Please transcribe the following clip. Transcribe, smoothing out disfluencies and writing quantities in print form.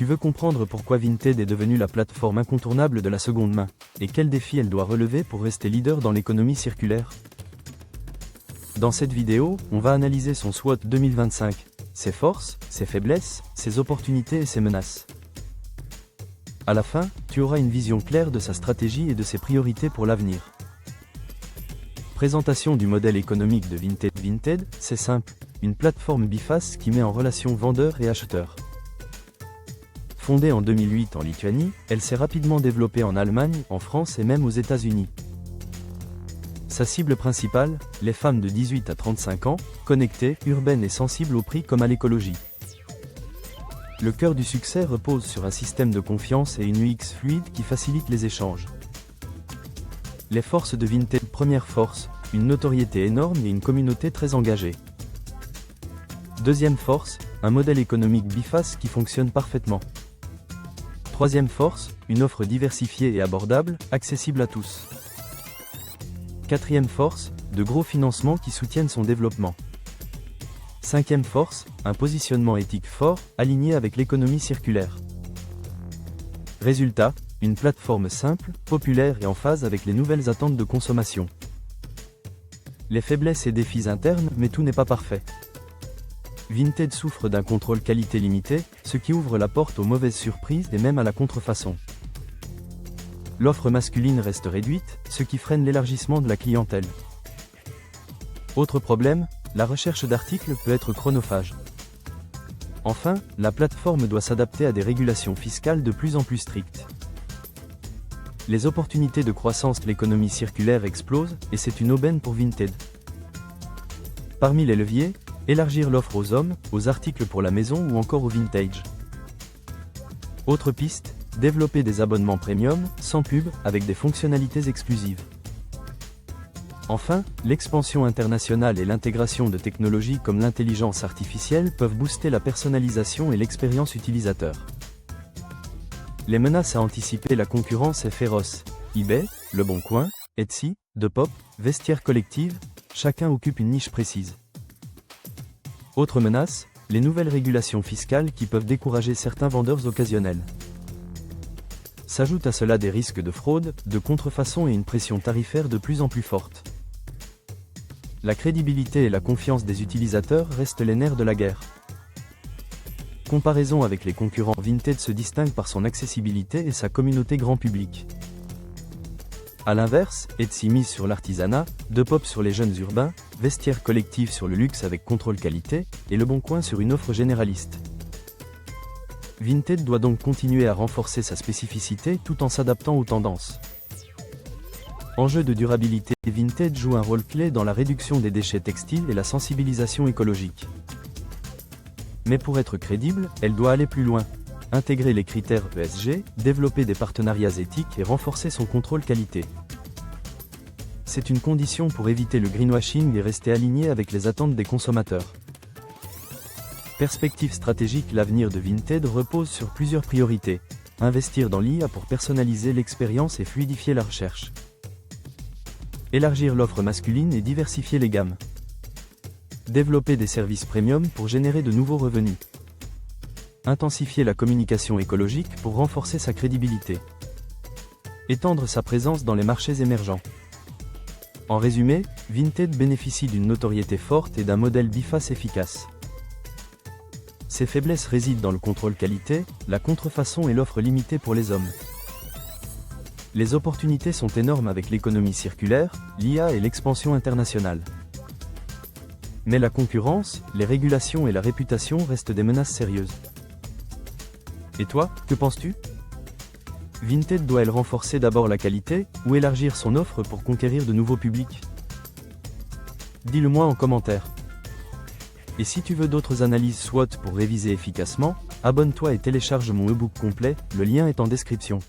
Tu veux comprendre pourquoi Vinted est devenue la plateforme incontournable de la seconde main, et quels défis elle doit relever pour rester leader dans l'économie circulaire? Dans cette vidéo, on va analyser son SWOT 2025, ses forces, ses faiblesses, ses opportunités et ses menaces. À la fin, tu auras une vision claire de sa stratégie et de ses priorités pour l'avenir. Présentation du modèle économique de Vinted. Vinted, c'est simple, une plateforme biface qui met en relation vendeurs et acheteurs. Fondée en 2008 en Lituanie, elle s'est rapidement développée en Allemagne, en France et même aux États-Unis. Sa cible principale, les femmes de 18 à 35 ans, connectées, urbaines et sensibles au prix comme à l'écologie. Le cœur du succès repose sur un système de confiance et une UX fluide qui facilite les échanges. Les forces de Vinted. Première force, une notoriété énorme et une communauté très engagée. Deuxième force, un modèle économique biface qui fonctionne parfaitement. Troisième force, une offre diversifiée et abordable, accessible à tous. Quatrième force, de gros financements qui soutiennent son développement. Cinquième force, un positionnement éthique fort, aligné avec l'économie circulaire. Résultat, une plateforme simple, populaire et en phase avec les nouvelles attentes de consommation. Les faiblesses et défis internes, mais tout n'est pas parfait. Vinted souffre d'un contrôle qualité limité, ce qui ouvre la porte aux mauvaises surprises et même à la contrefaçon. L'offre masculine reste réduite, ce qui freine l'élargissement de la clientèle. Autre problème, la recherche d'articles peut être chronophage. Enfin, la plateforme doit s'adapter à des régulations fiscales de plus en plus strictes. Les opportunités de croissance. L'économie circulaire explose, et c'est une aubaine pour Vinted. Parmi les leviers, élargir l'offre aux hommes, aux articles pour la maison ou encore au vintage. Autre piste, développer des abonnements premium, sans pub, avec des fonctionnalités exclusives. Enfin, l'expansion internationale et l'intégration de technologies comme l'intelligence artificielle peuvent booster la personnalisation et l'expérience utilisateur. Les menaces à anticiper. La concurrence est féroce. eBay, Le Bon Coin, Etsy, Depop, Vestiaire Collective, chacun occupe une niche précise. Autre menace, les nouvelles régulations fiscales qui peuvent décourager certains vendeurs occasionnels. S'ajoutent à cela des risques de fraude, de contrefaçon et une pression tarifaire de plus en plus forte. La crédibilité et la confiance des utilisateurs restent les nerfs de la guerre. Comparaison avec les concurrents. Vinted se distingue par son accessibilité et sa communauté grand public. A l'inverse, Etsy mise sur l'artisanat, Depop sur les jeunes urbains, Vestiaire Collective sur le luxe avec contrôle qualité, et Le Bon Coin sur une offre généraliste. Vinted doit donc continuer à renforcer sa spécificité tout en s'adaptant aux tendances. Enjeu de durabilité. Vinted joue un rôle clé dans la réduction des déchets textiles et la sensibilisation écologique. Mais pour être crédible, elle doit aller plus loin. Intégrer les critères ESG, développer des partenariats éthiques et renforcer son contrôle qualité. C'est une condition pour éviter le greenwashing et rester aligné avec les attentes des consommateurs. Perspective stratégique. L'avenir de Vinted repose sur plusieurs priorités. Investir dans l'IA pour personnaliser l'expérience et fluidifier la recherche. Élargir l'offre masculine et diversifier les gammes. Développer des services premium pour générer de nouveaux revenus. Intensifier la communication écologique pour renforcer sa crédibilité. Étendre sa présence dans les marchés émergents. En résumé, Vinted bénéficie d'une notoriété forte et d'un modèle biface efficace. Ses faiblesses résident dans le contrôle qualité, la contrefaçon et l'offre limitée pour les hommes. Les opportunités sont énormes avec l'économie circulaire, l'IA et l'expansion internationale. Mais la concurrence, les régulations et la réputation restent des menaces sérieuses. Et toi, que penses-tu? Vinted doit-elle renforcer d'abord la qualité, ou élargir son offre pour conquérir de nouveaux publics? Dis-le-moi en commentaire. Et si tu veux d'autres analyses SWOT pour réviser efficacement, abonne-toi et télécharge mon e-book complet, le lien est en description.